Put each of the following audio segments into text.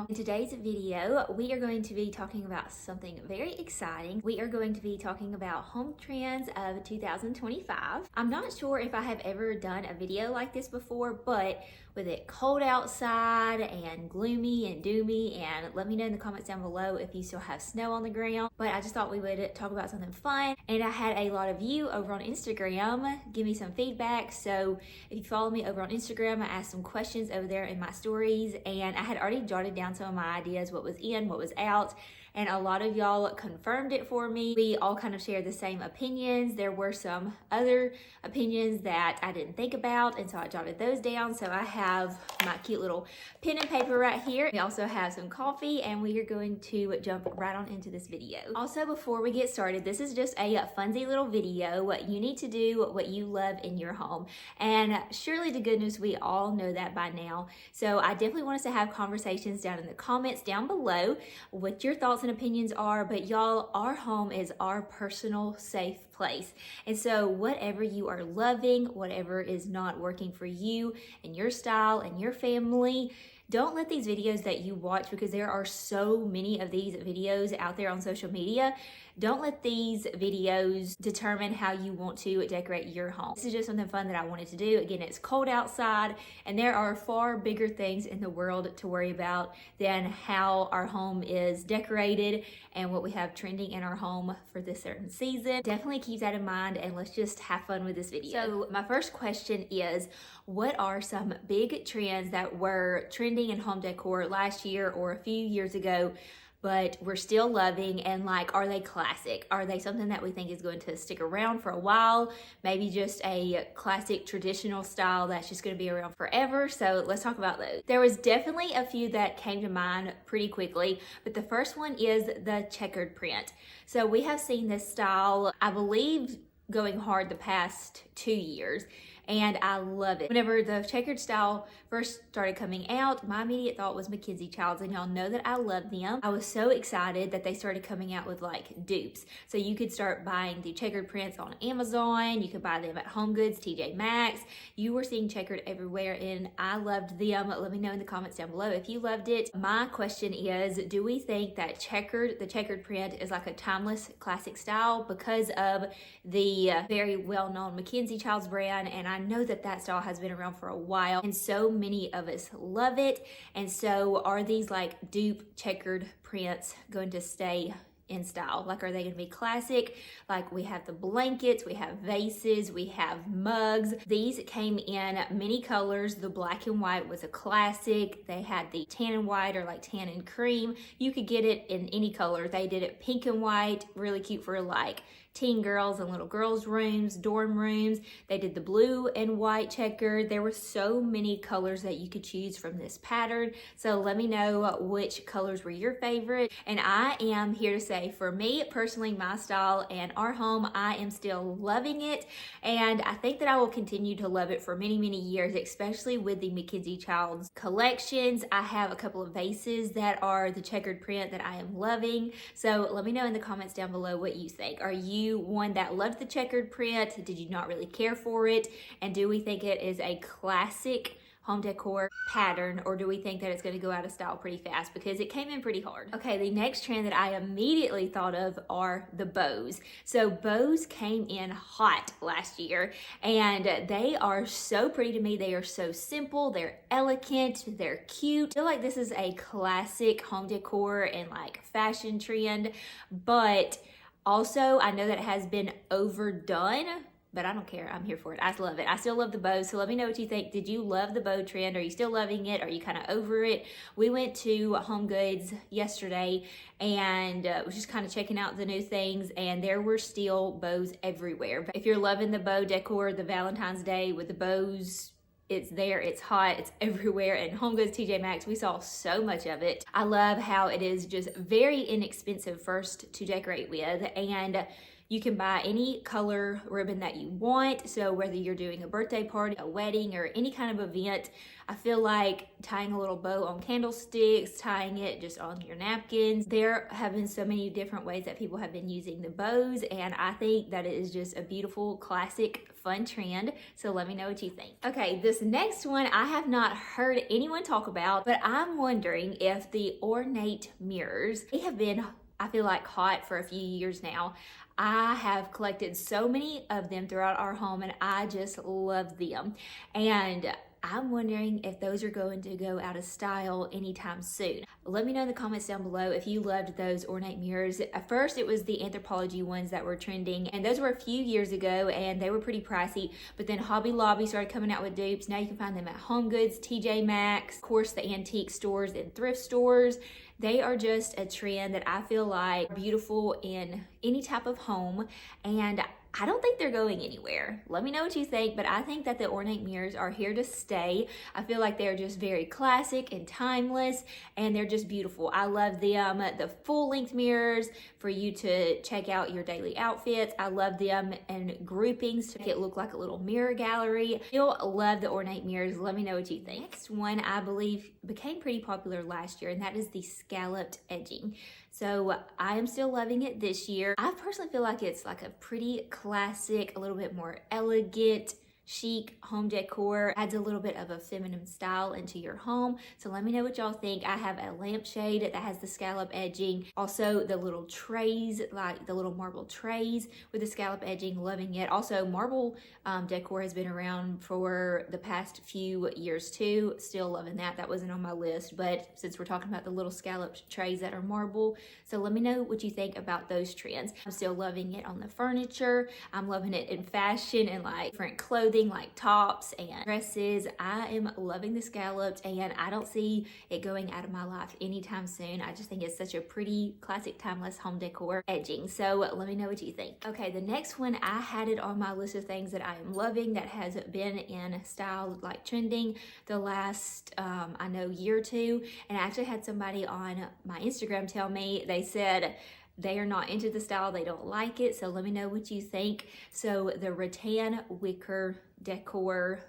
channel. In today's video, we are going to be talking about something very exciting. We are going to be talking about home trends of 2025. I'm not sure if I have ever done a video like this before, but with it cold outside and gloomy and doomy, and let me know in the comments down below if you still have snow on the ground. But I just thought we would talk about something fun, and I had a lot of you over on Instagram give me some feedback. So if you follow me over on Instagram, I asked some questions over there in my stories, and I had already jotted down some of my ideas, what was in, what was out, and a lot of y'all confirmed it for me. We all kind of shared the same opinions. There were some other opinions that I didn't think about, and so I jotted those down. So I have my cute little pen and paper right here. We also have some coffee, and we are going to jump right on into this video. Also, before we get started, this is just a funsy little video. What you need to do, what you love in your home, and surely to goodness we all know that by now. So I definitely want us to have conversations down in the comments down below what your thoughts and opinions are. But y'all, our home is our personal safe place, and so whatever you are loving, whatever is not working for you and your style and your family, don't let these videos that you watch, because there are so many of these videos out there on social media, don't let these videos determine how you want to decorate your home. This is just something fun that I wanted to do. Again, it's cold outside, and there are far bigger things in the world to worry about than how our home is decorated and what we have trending in our home for this certain season. Definitely keep that in mind, and let's just have fun with this video. So my first question is, what are some big trends that were trending in home decor last year or a few years ago, but we're still loving, and like, are they classic? Are they something that we think is going to stick around for a while? Maybe just a classic traditional style that's just going to be around forever. So let's talk about those. There was definitely a few that came to mind pretty quickly, but the first one is the checkered print. So we have seen this style, I believe, going hard the past 2 years, and I love it. Whenever the checkered style first started coming out, my immediate thought was Mackenzie Childs, and y'all know that I love them. I was so excited that they started coming out with like dupes. So you could start buying the checkered prints on Amazon, you could buy them at Home Goods, TJ Maxx. You were seeing checkered everywhere, and I loved them. Let me know in the comments down below if you loved it. My question is, do we think that the checkered print is like a timeless classic style because of the very well-known Mackenzie Childs brand? And I know that that style has been around for a while, and so many of us love it. And so are these like dupe checkered prints going to stay in style? Like, are they going to be classic? Like, we have the blankets, we have vases, we have mugs. These came in many colors. The black and white was a classic. They had the tan and white, or like tan and cream. You could get it in any color. They did it pink and white, really cute for like teen girls and little girls' rooms, dorm rooms. They did the blue and white checkered. There were so many colors that you could choose from this pattern. So let me know which colors were your favorite. And I am here to say, for me personally, my style and our home, I am still loving it. And I think that I will continue to love it for many, many years, especially with the Mackenzie Childs collections. I have a couple of vases that are the checkered print that I am loving. So let me know in the comments down below what you think. Are you one that loved the checkered print? Did you not really care for it? And do we think it is a classic home decor pattern, or do we think that it's going to go out of style pretty fast because it came in pretty hard? Okay, the next trend that I immediately thought of are the bows. So bows came in hot last year, and they are so pretty to me. They are so simple, they're elegant, they're cute. I feel like this is a classic home decor and like fashion trend, but also, I know that it has been overdone, but I don't care. I'm here for it. I love it. I still love the bows. So let me know what you think. Did you love the bow trend? Are you still loving it? Are you kind of over it? We went to Home Goods yesterday and was just kind of checking out the new things, and there were still bows everywhere. But if you're loving the bow decor, the Valentine's Day with the bows, it's there, it's hot, it's everywhere. And Home Goods, TJ Maxx, we saw so much of it. I love how it is just very inexpensive first to decorate with, and You can buy any color ribbon that you want. So whether you're doing a birthday party, a wedding, or any kind of event, I feel like tying a little bow on candlesticks, tying it just on your napkins. There have been so many different ways that people have been using the bows, and I think that it is just a beautiful, classic, fun trend. So let me know what you think. Okay, this next one I have not heard anyone talk about, but I'm wondering if the ornate mirrors, they have been, I feel like, hot for a few years now. I have collected so many of them throughout our home and I just love them. And I'm wondering if those are going to go out of style anytime soon. Let me know in the comments down below if you loved those ornate mirrors. At first, it was the Anthropologie ones that were trending, and those were a few years ago, and they were pretty pricey. But then Hobby Lobby started coming out with dupes. Now you can find them at Home Goods, TJ Maxx, of course, the antique stores and thrift stores. They are just a trend that I feel like are beautiful in any type of home, and I don't think they're going anywhere. Let me know what you think, but I think that the ornate mirrors are here to stay. I feel like they're just very classic and timeless, and they're just beautiful. I love them. The full-length mirrors for you to check out your daily outfits. I love them in groupings to make it look like a little mirror gallery. Still love the ornate mirrors. Let me know what you think. Next one, I believe, became pretty popular last year, and that is the scalloped edging. So I am still loving it this year. I personally feel like it's like a pretty classic, a little bit more elegant, chic home decor. Adds a little bit of a feminine style into your home. So let me know what y'all think. I have a lampshade that has the scallop edging. Also the little trays, like the little marble trays with the scallop edging, loving it. Also marble decor has been around for the past few years too. Still loving that. That wasn't on my list, but since we're talking about the little scallop trays that are marble, so let me know what you think about those trends. I'm still loving it on the furniture. I'm loving it in fashion and like different clothing, like tops and dresses. I am loving the scalloped, and I don't see it going out of my life anytime soon. I just think it's such a pretty classic timeless home decor edging. So let me know what you think. Okay, the next one, I had it on my list of things that I am loving that has been in style, like trending the last I know year or two, and I actually had somebody on my Instagram tell me, they said they are not into the style, they don't like it. So let me know what you think. So the rattan wicker decor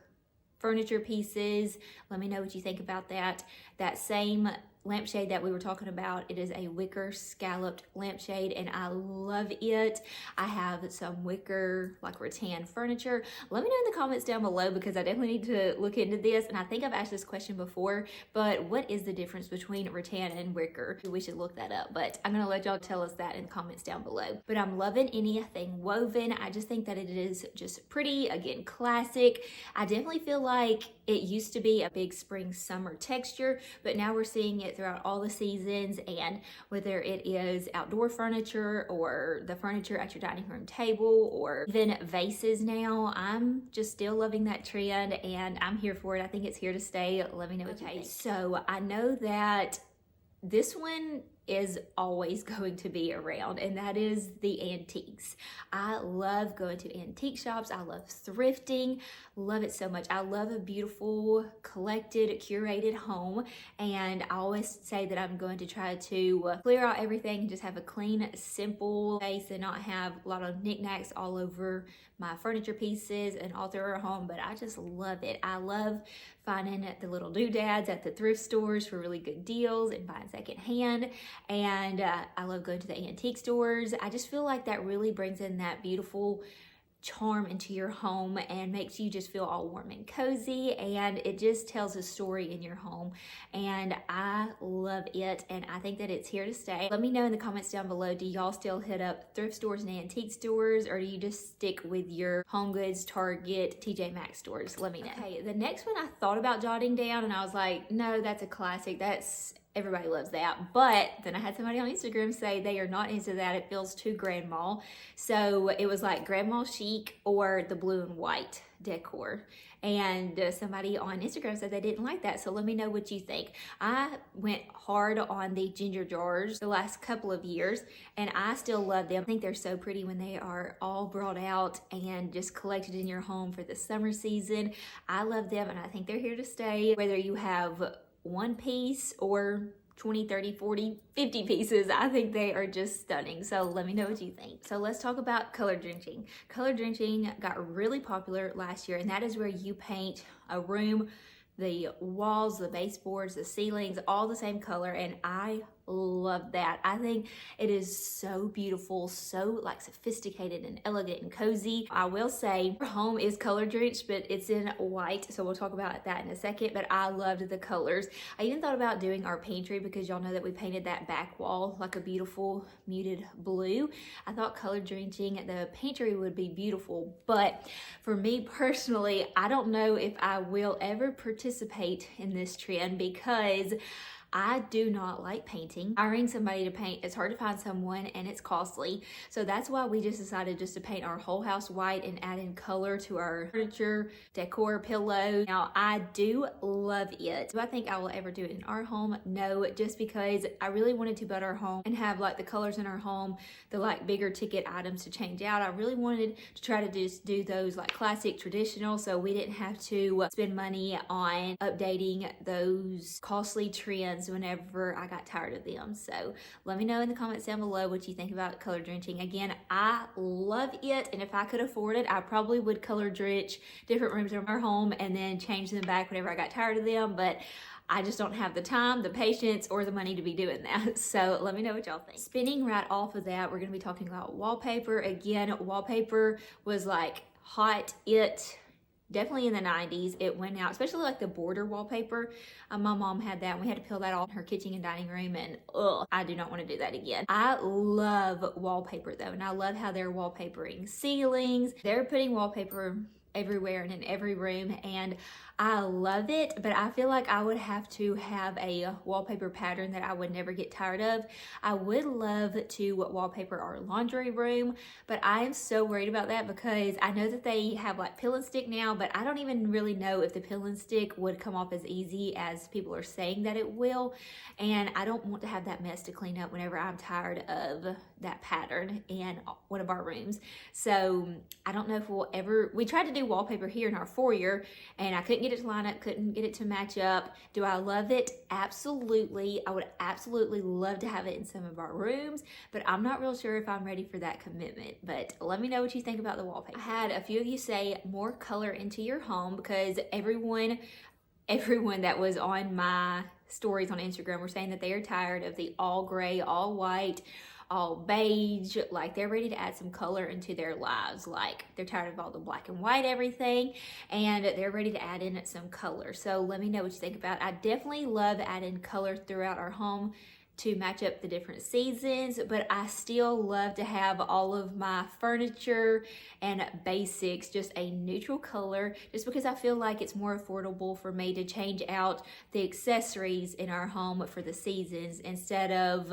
furniture pieces, let me know what you think about that. That same lampshade that we were talking about, it is a wicker scalloped lampshade and I love it. I have some wicker like rattan furniture. Let me know in the comments down below because I definitely need to look into this, and I think I've asked this question before, but what is the difference between rattan and wicker? We should look that up, but I'm gonna let y'all tell us that in the comments down below. But I'm loving anything woven. I just think that it is just pretty, again, classic. I definitely feel like it used to be a big spring summer texture, but now we're seeing it throughout all the seasons, and whether it is outdoor furniture or the furniture at your dining room table or even vases now, I'm just still loving that trend and I'm here for it. I think it's here to stay. Let me know what you think. So I know that this one is always going to be around, and that is the antiques. I love going to antique shops. I love thrifting, love it so much. I love a beautiful, collected, curated home, and I always say that I'm going to try to clear out everything and just have a clean, simple space and not have a lot of knickknacks all over my furniture pieces and all through our home, but I just love it. I love finding the little doodads at the thrift stores for really good deals and buying secondhand. And I love going to the antique stores. I just feel like that really brings in that beautiful charm into your home and makes you just feel all warm and cozy, and it just tells a story in your home, and I love it, and I think that it's here to stay. Let me know in the comments down below, do y'all still hit up thrift stores and antique stores, or do you just stick with your Home Goods, Target, TJ Maxx stores? Let me know. Okay, the next one I thought about jotting down and I was like, no, that's a classic. Everybody loves that. But then I had somebody on Instagram say they are not into that. It feels too grandma. So it was like grandma chic or the blue and white decor. And somebody on Instagram said they didn't like that. So let me know what you think. I went hard on the ginger jars the last couple of years, and I still love them. I think they're so pretty when they are all brought out and just collected in your home for the summer season. I love them, and I think they're here to stay. Whether you have one piece or 20, 30, 40, 50 pieces. I think they are just stunning. So let me know what you think. So let's talk about color drenching. Color drenching got really popular last year, and that is where you paint a room, the walls, the baseboards, the ceilings, all the same color, and I love that. I think it is so beautiful, so like sophisticated and elegant and cozy. I will say our home is color drenched, but it's in white, so we'll talk about that in a second, but I loved the colors. I even thought about doing our pantry because y'all know that we painted that back wall like a beautiful muted blue. I thought color drenching the pantry would be beautiful, but for me personally, I don't know if I will ever participate in this trend because I do not like painting. Hiring somebody to paint, it's hard to find someone and it's costly. So that's why we just decided just to paint our whole house white and add in color to our furniture, decor, pillows. Now, I do love it. Do I think I will ever do it in our home? No, just because I really wanted to build our home and have like the colors in our home, the like bigger ticket items to change out. I really wanted to try to just do those like classic traditional so we didn't have to spend money on updating those costly trends whenever I got tired of them. So let me know in the comments down below what you think about color drenching. Again, I love it, and if I could afford it, I probably would color drench different rooms in our home and then change them back whenever I got tired of them, but I just don't have the time, the patience, or the money to be doing that. So let me know what y'all think. Spinning right off of that, we're gonna be talking about wallpaper. Again, wallpaper was like hot. It definitely in the 90s, it went out, especially like the border wallpaper. My mom had that, and we had to peel that off in her kitchen and dining room, and I do not want to do that again. I love wallpaper though, and I love how they're wallpapering ceilings. They're putting wallpaper everywhere and in every room, and I love it, but I feel like I would have to have a wallpaper pattern that I would never get tired of. I would love to wallpaper our laundry room, but I am so worried about that because I know that they have like peel and stick now, but I don't even really know if the peel and stick would come off as easy as people are saying that it will, and I don't want to have that mess to clean up whenever I'm tired of that pattern in one of our rooms. So I don't know if we'll ever, we tried to do wallpaper here in our foyer and I couldn't get it to line up, couldn't get it to match up. Do I love it? Absolutely. I would absolutely love to have it in some of our rooms, but I'm not real sure if I'm ready for that commitment. But let me know what you think about the wallpaper. I had a few of you say more color into your home because everyone that was on my stories on Instagram were saying that they are tired of the all gray, all white, all beige, like they're ready to add some color into their lives. Like they're tired of all the black and white everything, and they're ready to add in some color. So let me know what you think about it. I definitely love adding color throughout our home to match up the different seasons, but I still love to have all of my furniture and basics just a neutral color, just because I feel like it's more affordable for me to change out the accessories in our home for the seasons instead of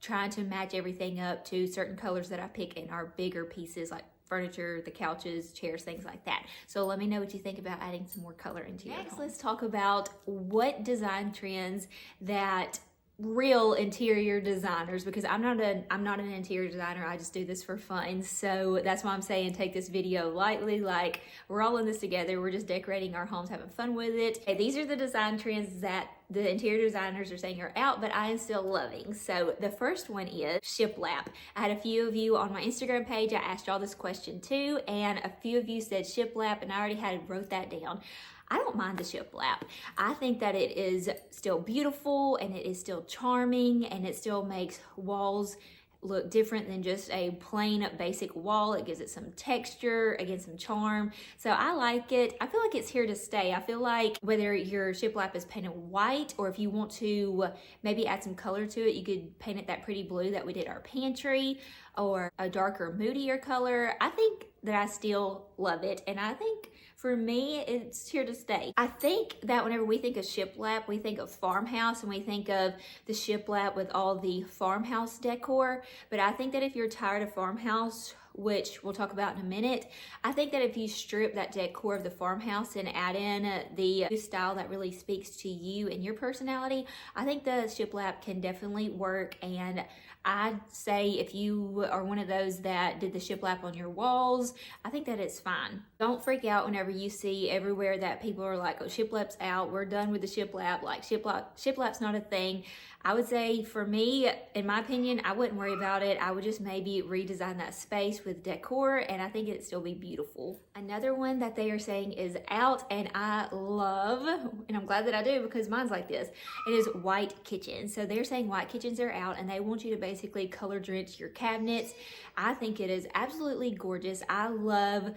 trying to match everything up to certain colors that I pick in our bigger pieces like furniture, the couches, chairs, things like that. So let me know what you think about adding some more color into your home. Next, let's talk about what design trends that real interior designers, because I'm not an interior designer, I just do this for fun. So that's why I'm saying take this video lightly, like we're all in this together, we're just decorating our homes, having fun with it. Okay, these are the design trends that the interior designers are saying are out, but I am still loving. So the first one is shiplap. I had a few of you on my Instagram page, I asked y'all this question too, and a few of you said shiplap, and I already wrote that down. I don't mind the shiplap. I think that it is still beautiful and it is still charming and it still makes walls look different than just a plain basic wall. It gives it some texture, again, some charm. So I like it. I feel like it's here to stay. I feel like whether your shiplap is painted white or if you want to maybe add some color to it, you could paint it that pretty blue that we did our pantry or a darker, moodier color. I think that I still love it, and I think for me, it's here to stay. I think that whenever we think of shiplap, we think of Farmhouse and we think of the shiplap with all the Farmhouse decor. But I think that if you're tired of Farmhouse, which we'll talk about in a minute, I think that if you strip that decor of the Farmhouse and add in the style that really speaks to you and your personality, I think the shiplap can definitely work. And I'd say if you are one of those that did the shiplap on your walls, I think that it's fine. Don't freak out whenever you see everywhere that people are like, oh, shiplap's out, we're done with the shiplap, like shiplap's not a thing. I would say for me, in my opinion, I wouldn't worry about it. I would just maybe redesign that space with decor, and I think it'd still be beautiful. Another one that they are saying is out, and I love, and I'm glad that I do because mine's like this. It is white kitchens. So they're saying white kitchens are out, and they want you to basically color drench your cabinets. I think it is absolutely gorgeous. I love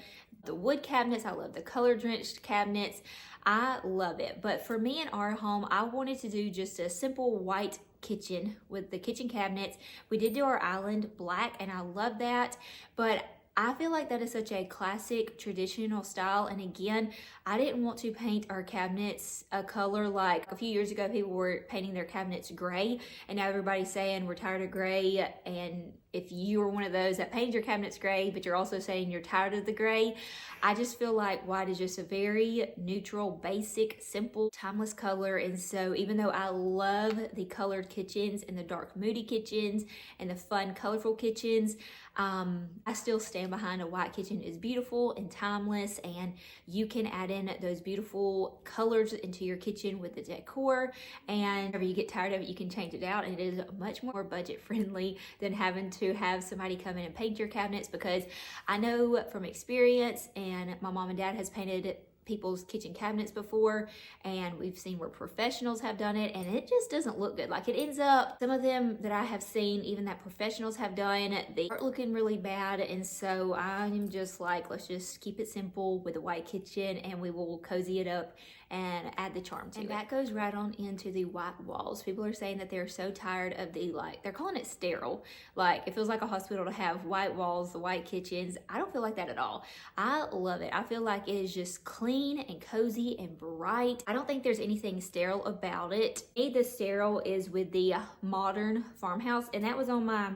the wood cabinets. I love the color drenched cabinets. I love it. But for me in our home, I wanted to do just a simple white kitchen with the kitchen cabinets. We did do our island black, and I love that. But I feel like that is such a classic traditional style, and again, I didn't want to paint our cabinets a color like a few years ago people were painting their cabinets gray, and now everybody's saying we're tired of gray. And if you are one of those that painted your cabinets gray but you're also saying you're tired of the gray, I just feel like white is just a very neutral, basic, simple, timeless color. And so even though I love the colored kitchens and the dark moody kitchens and the fun colorful kitchens, I still stand behind a white kitchen is beautiful and timeless, and you can add in those beautiful colors into your kitchen with the decor, and whenever you get tired of it, you can change it out, and it is much more budget friendly than having to have somebody come in and paint your cabinets, because I know from experience, and my mom and dad has painted people's kitchen cabinets before, and we've seen where professionals have done it, and it just doesn't look good. Like, it ends up, some of them that I have seen, even that professionals have done, they start looking really bad. And so I'm just like, let's just keep it simple with a white kitchen, and we will cozy it up and add the charm to it. And that goes right on into the white walls. People are saying that they're so tired of the, like, they're calling it sterile. Like, it feels like a hospital to have white walls, the white kitchens. I don't feel like that at all. I love it. I feel like it is just clean and cozy and bright. I don't think there's anything sterile about it. The sterile is with the modern farmhouse, and that was on my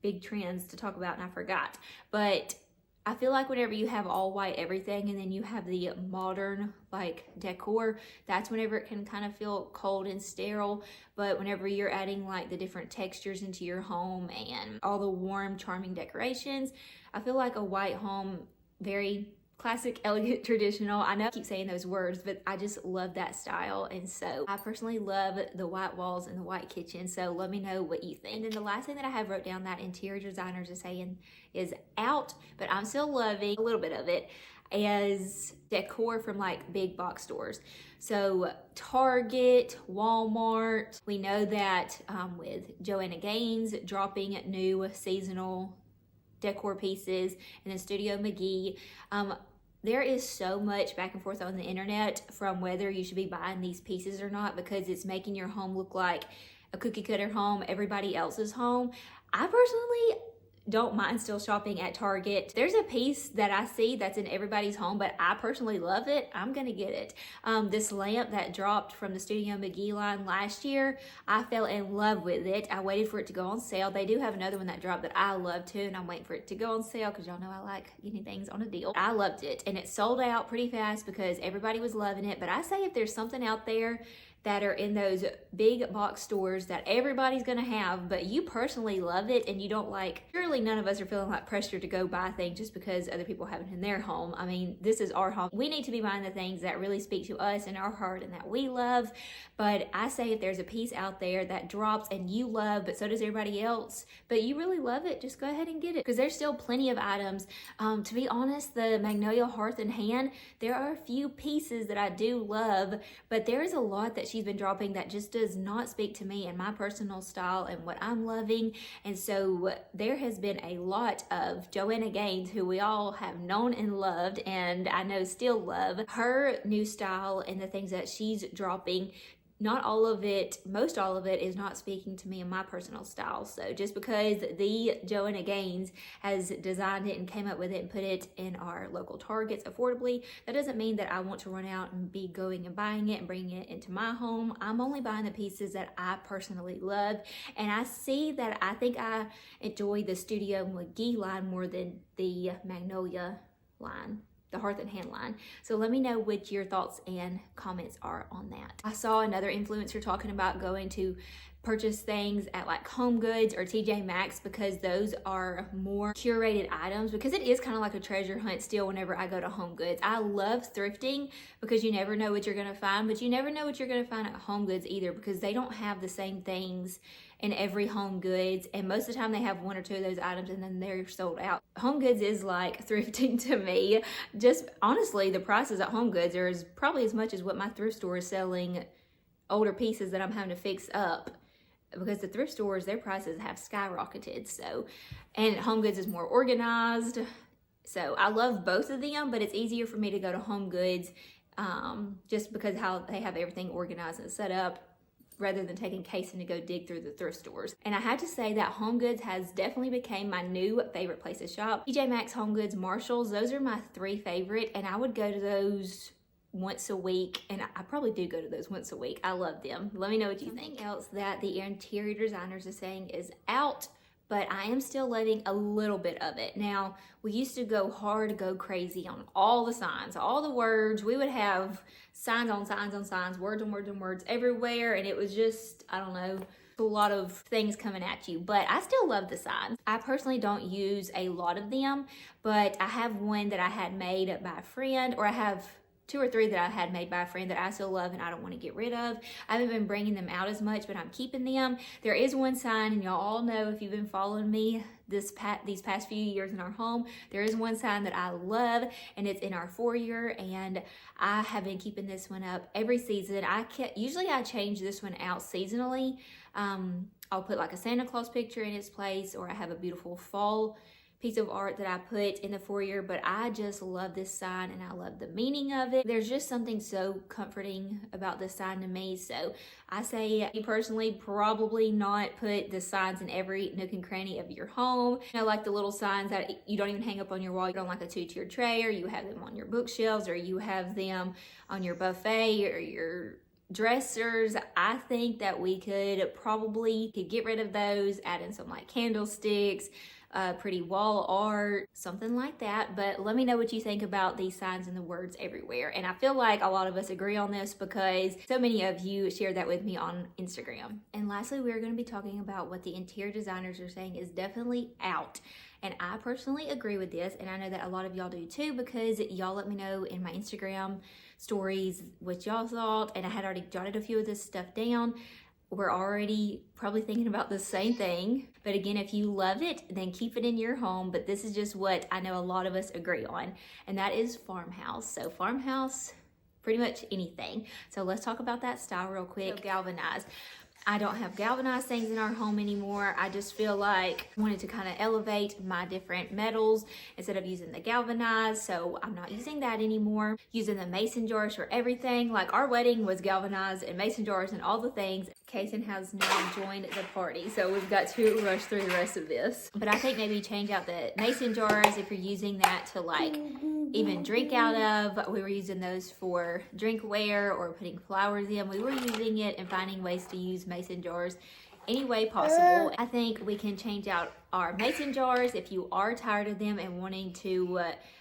big trends to talk about, and I forgot. But I feel like whenever you have all white everything and then you have the modern like decor, that's whenever it can kind of feel cold and sterile. But whenever you're adding like the different textures into your home and all the warm, charming decorations, I feel like a white home, very classic, elegant, traditional. I know I keep saying those words, but I just love that style. And so I personally love the white walls and the white kitchen. So let me know what you think. And then the last thing that I have wrote down that interior designers are saying is out, but I'm still loving a little bit of it, as decor from like big box stores. So Target, Walmart. We know that with Joanna Gaines dropping new seasonal decor pieces, and then Studio McGee, there is so much back and forth on the internet from whether you should be buying these pieces or not, because it's making your home look like a cookie cutter home, everybody else's home. I personally don't mind still shopping at Target. There's a piece that I see that's in everybody's home, but I personally love it. I'm gonna get it. This lamp that dropped from the Studio McGee line last year, I fell in love with it. I waited for it to go on sale. They do have another one that dropped that I love too, and I'm waiting for it to go on sale because y'all know I like getting things on a deal. I loved it, and it sold out pretty fast because everybody was loving it. But I say if there's something out there that are in those big box stores that everybody's gonna have, but you personally love it and you don't like, surely none of us are feeling like pressure to go buy things just because other people have it in their home. I mean, this is our home. We need to be buying the things that really speak to us and our heart and that we love. But I say if there's a piece out there that drops and you love, but so does everybody else, but you really love it, just go ahead and get it, because there's still plenty of items. To be honest, the Magnolia Hearth and Hand, there are a few pieces that I do love, but there is a lot that she's been dropping that just does not speak to me and my personal style and what I'm loving. And so there has been a lot of Joanna Gaines, who we all have known and loved, and I know still love her new style and the things that she's dropping. Not all of it, most all of it is not speaking to me and my personal style. So just because the Joanna Gaines has designed it and came up with it and put it in our local Targets affordably, that doesn't mean that I want to run out and be going and buying it and bringing it into my home. I'm only buying the pieces that I personally love. And I see that I think I enjoy the Studio McGee line more than the Magnolia line, the Hearth and Hand line. So let me know what your thoughts and comments are on that. I saw another influencer talking about going to purchase things at like Home Goods or TJ Maxx, because those are more curated items, because it is kind of like a treasure hunt still whenever I go to Home Goods. I love thrifting because you never know what you're gonna find, but you never know what you're gonna find at Home Goods either, because they don't have the same things in every Home Goods, and most of the time they have one or two of those items and then they're sold out. Home Goods is like thrifting to me. Just honestly, the prices at Home Goods are probably as much as what my thrift store is selling older pieces that I'm having to fix up, because the thrift stores, their prices have skyrocketed. So, and Home Goods is more organized. So I love both of them, but it's easier for me to go to Home Goods just because how they have everything organized and set up, rather than taking casing to go dig through the thrift stores. And I had to say that Home Goods has definitely became my new favorite place to shop. TJ Maxx, Home Goods, Marshalls, those are my three favorite, and I would go to those once a week, and I probably do go to those once a week. I love them. Let me know what you think. Something else that the interior designers are saying is out, but I am still loving a little bit of it. Now, we used to go hard, go crazy on all the signs, all the words. We would have signs on signs on signs, words on words on words everywhere, and it was just, I don't know, a lot of things coming at you, but I still love the signs. I personally don't use a lot of them, but I have one that I had made by a friend, or I have two or three that I had made by a friend that I still love and I don't want to get rid of. I haven't been bringing them out as much, but I'm keeping them. There is one sign, and y'all all know if you've been following me these past few years in our home, there is one sign that I love, and it's in our foyer, and I have been keeping this one up every season. Usually I change this one out seasonally. I'll put like a Santa Claus picture in its place, or I have a beautiful fall piece of art that I put in the foyer, but I just love this sign and I love the meaning of it. There's just something so comforting about this sign to me. So I say, you personally probably not put the signs in every nook and cranny of your home. You know, like the little signs that you don't even hang up on your wall. You don't like a two-tiered tray, or you have them on your bookshelves, or you have them on your buffet or your dressers. I think that we could get rid of those, add in some like candlesticks, pretty wall art, something like that. But let me know what you think about these signs and the words everywhere. And I feel like a lot of us agree on this because so many of you shared that with me on Instagram. And lastly, we're going to be talking about what the interior designers are saying is definitely out. And I personally agree with this, and I know that a lot of y'all do too, because y'all let me know in my Instagram stories what y'all thought, and I had already jotted a few of this stuff down. We're already probably thinking about the same thing. But again, if you love it, then keep it in your home. But this is just what I know a lot of us agree on, and that is Farmhouse. So Farmhouse, pretty much anything. So let's talk about that style real quick. So galvanized. I don't have galvanized things in our home anymore. I just feel like I wanted to kind of elevate my different metals instead of using the galvanized. So I'm not using that anymore. Using the mason jars for everything. Like our wedding was galvanized and mason jars and all the things. Kason has now joined the party, so we've got to rush through the rest of this. But I think maybe change out the mason jars if you're using that to like even drink out of. We were using those for drinkware or putting flowers in. We were using it and finding ways to use mason jars any way possible. I think we can change out our mason jars if you are tired of them and wanting to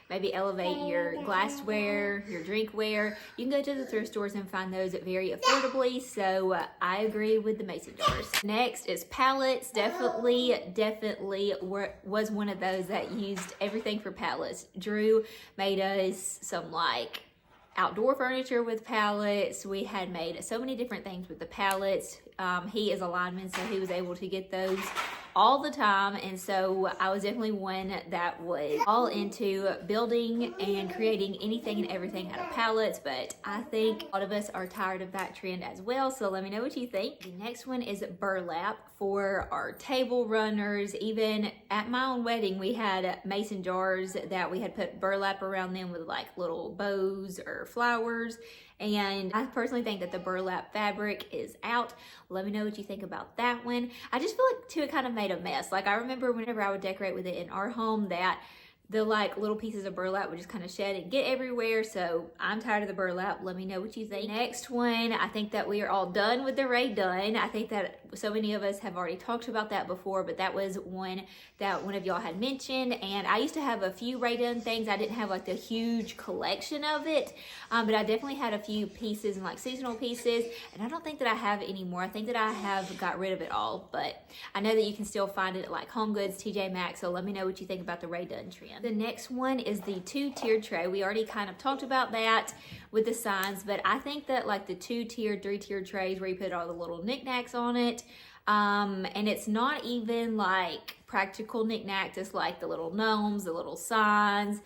maybe elevate your glassware, your drinkware. You can go to the thrift stores and find those very affordably. So I agree with the mason jars. Next is pallets. Definitely was one of those that used everything for pallets. Drew made us some like outdoor furniture with pallets. We had made so many different things with the pallets. He is a lineman, so he was able to get those all the time, and so I was definitely one that was all into building and creating anything and everything out of pallets. But I think a lot of us are tired of that trend as well, so let me know what you think. The next one is burlap for our table runners. Even at my own wedding, we had mason jars that we had put burlap around them with like little bows or flowers. And I personally think that the burlap fabric is out. Let me know what you think about that one. I just feel like too, it kind of made a mess. Like I remember whenever I would decorate with it in our home that the like little pieces of burlap would just kind of shed and get everywhere. So I'm tired of the burlap. Let me know what you think. Next one, I think that we are all done with the Rae Dunn. I think that so many of us have already talked about that before, but that was one that one of y'all had mentioned. And I used to have a few Rae Dunn things. I didn't have like the huge collection of it, but I definitely had a few pieces and like seasonal pieces, and I don't think that I have it anymore. I think that I have got rid of it all, but I know that you can still find it at like Home Goods, TJ Maxx, so let me know what you think about the Rae Dunn trend. The next one is the 2-tiered tray. We already kind of talked about that with the signs, but I think that like the 2-tiered, 3-tiered trays where you put all the little knickknacks on it, and it's not even like practical knickknacks, it's like the little gnomes, the little signs,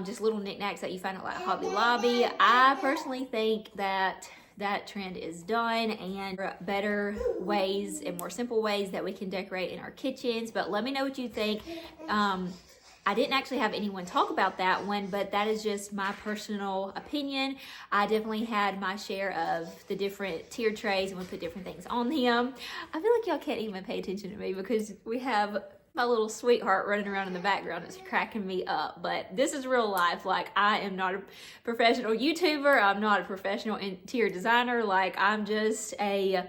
just little knickknacks that you find at like Hobby Lobby. I personally think that that trend is done, and better ways and more simple ways that we can decorate in our kitchens. But let me know what you think. I didn't actually have anyone talk about that one, but that is just my personal opinion. I definitely had my share of the different tiered trays and we put different things on them. I feel like y'all can't even pay attention to me because we have my little sweetheart running around in the background. It's cracking me up, but this is real life. Like, I am not a professional YouTuber. I'm not a professional interior designer. Like, I'm just a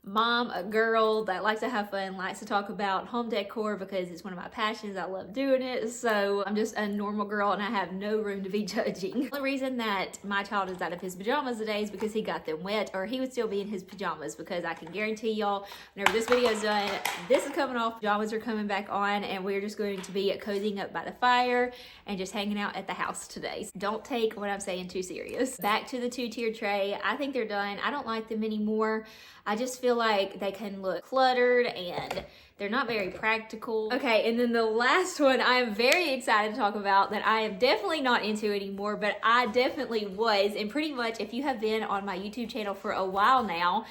mom, a girl that likes to have fun, likes to talk about home decor because it's one of my passions. I love doing it. So I'm just a normal girl and I have no room to be judging. The only reason that my child is out of his pajamas today is because he got them wet, or he would still be in his pajamas, because I can guarantee y'all whenever this video is done, this is coming off, pajamas are coming back on, and we're just going to be cozying up by the fire and just hanging out at the house today. So don't take what I'm saying too serious. Back to the 2-tiered tray. I think they're done. I don't like them anymore. I just feel like they can look cluttered and they're not very practical. Okay, and then the last one I am very excited to talk about that I am definitely not into anymore, but I definitely was. And pretty much if you have been on my YouTube channel for a while now,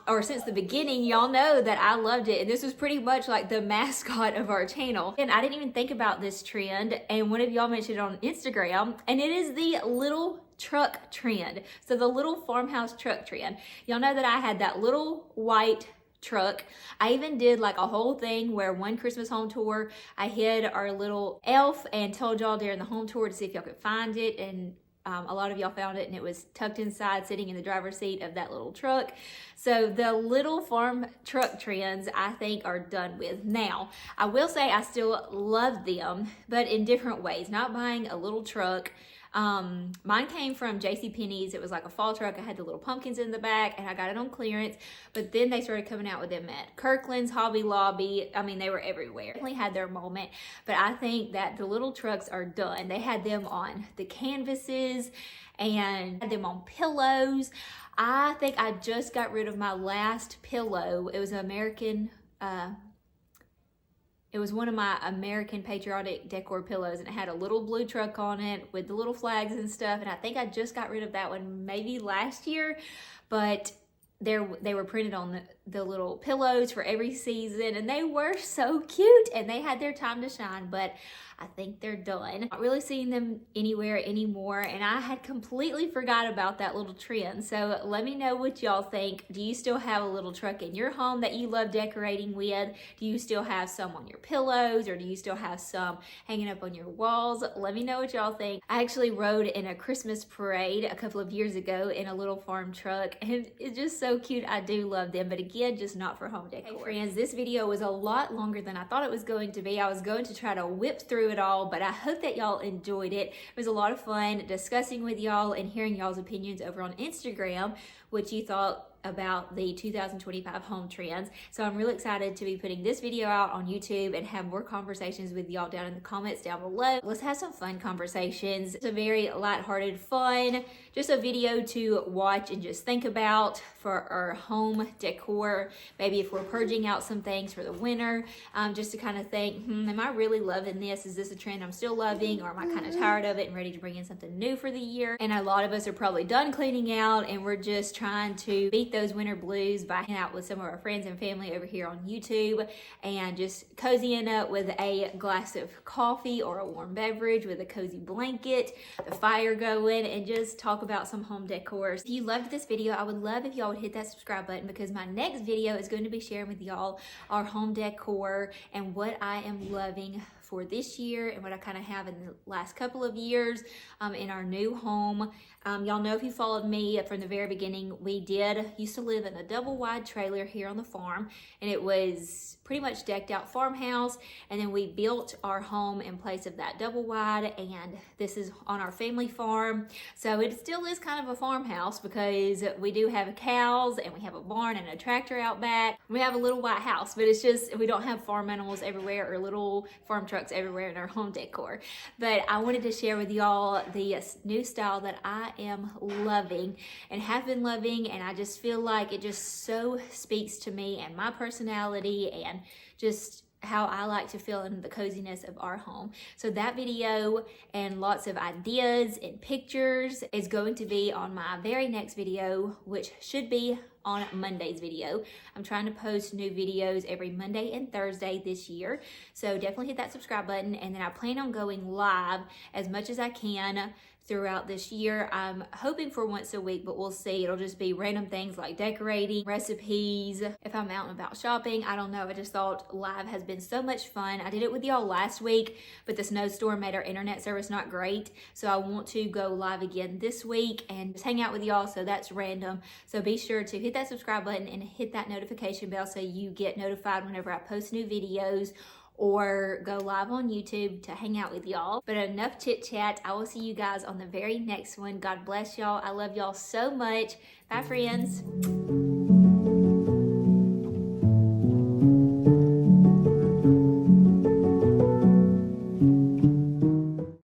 or since the beginning, y'all know that I loved it. And this was pretty much like the mascot of our channel. And I didn't even think about this trend, and one of y'all mentioned it on Instagram, and it is the little truck trend. So the little farmhouse truck trend. Y'all know that I had that little white truck. I even did like a whole thing where one Christmas home tour, I hid our little elf and told y'all during the home tour to see if y'all could find it, and a lot of y'all found it, and it was tucked inside sitting in the driver's seat of that little truck. So the little farm truck trends I think are done with. Now, I will say I still love them, but in different ways. Not buying a little truck. Mine came from JCPenney's. It was like a fall truck. I had the little pumpkins in the back and I got it on clearance, but then they started coming out with them at Kirkland's, Hobby Lobby. I mean, they were everywhere. Definitely had their moment, but I think that the little trucks are done. They had them on the canvases and had them on pillows. I think I just got rid of my last pillow. It was an American, it was one of my American patriotic decor pillows, and it had a little blue truck on it with the little flags and stuff. And I think I just got rid of that one maybe last year, but they were printed on the little pillows for every season, and they were so cute and they had their time to shine, but I think they're done. Not really seeing them anywhere anymore, and I had completely forgot about that little trend. So let me know what y'all think. Do you still have a little truck in your home that you love decorating with? Do you still have some on your pillows, or do you still have some hanging up on your walls? Let me know what y'all think. I actually rode in a Christmas parade a couple of years ago in a little farm truck, and it's just so cute. I do love them, but again, just not for home decor. Hey friends, this video was a lot longer than I thought it was going to be. I was going to try to whip through it all, but I hope that y'all enjoyed it. It was a lot of fun discussing with y'all and hearing y'all's opinions over on Instagram, what you thought about the 2025 home trends. So I'm really excited to be putting this video out on YouTube and have more conversations with y'all down in the comments down below. Let's have some fun conversations. It's a very lighthearted, fun, just a video to watch and just think about for our home decor. Maybe if we're purging out some things for the winter, just to kind of think, am I really loving this? Is this a trend I'm still loving, or am I kind of tired of it and ready to bring in something new for the year? And a lot of us are probably done cleaning out and we're just trying to beat those winter blues by hanging out with some of our friends and family over here on YouTube and just cozying up with a glass of coffee or a warm beverage with a cozy blanket, the fire going, and just talk about some home decor. If you loved this video, I would love if y'all would hit that subscribe button, because my next video is going to be sharing with y'all our home decor and what I am loving for this year and what I kind of have in the last couple of years in our new home. Y'all know if you followed me from the very beginning, we used to live in a double wide trailer here on the farm, and it was pretty much decked out farmhouse, and then we built our home in place of that double wide, and this is on our family farm. So it still is kind of a farmhouse because we do have cows and we have a barn and a tractor out back. We have a little white house, but it's just, we don't have farm animals everywhere or little farm trucks everywhere in our home decor. But I wanted to share with y'all the new style that I am loving and have been loving, and I just feel like it just so speaks to me and my personality and just how I like to feel in the coziness of our home. So that video and lots of ideas and pictures is going to be on my very next video, which should be on Monday's video. I'm trying to post new videos every Monday and Thursday this year. So definitely hit that subscribe button, and then I plan on going live as much as I can throughout this year. I'm hoping for once a week, but we'll see. It'll just be random things like decorating, recipes, if I'm out and about shopping. I don't know. I just thought live has been so much fun. I did it with y'all last week, but the snowstorm made our internet service not great. So I want to go live again this week and just hang out with y'all. So that's random. So be sure to hit that subscribe button and hit that notification bell so you get notified whenever I post new videos or go live on YouTube to hang out with y'all. But enough chit chat. I will see you guys on the very next one. God bless y'all. I love y'all so much. Bye, friends.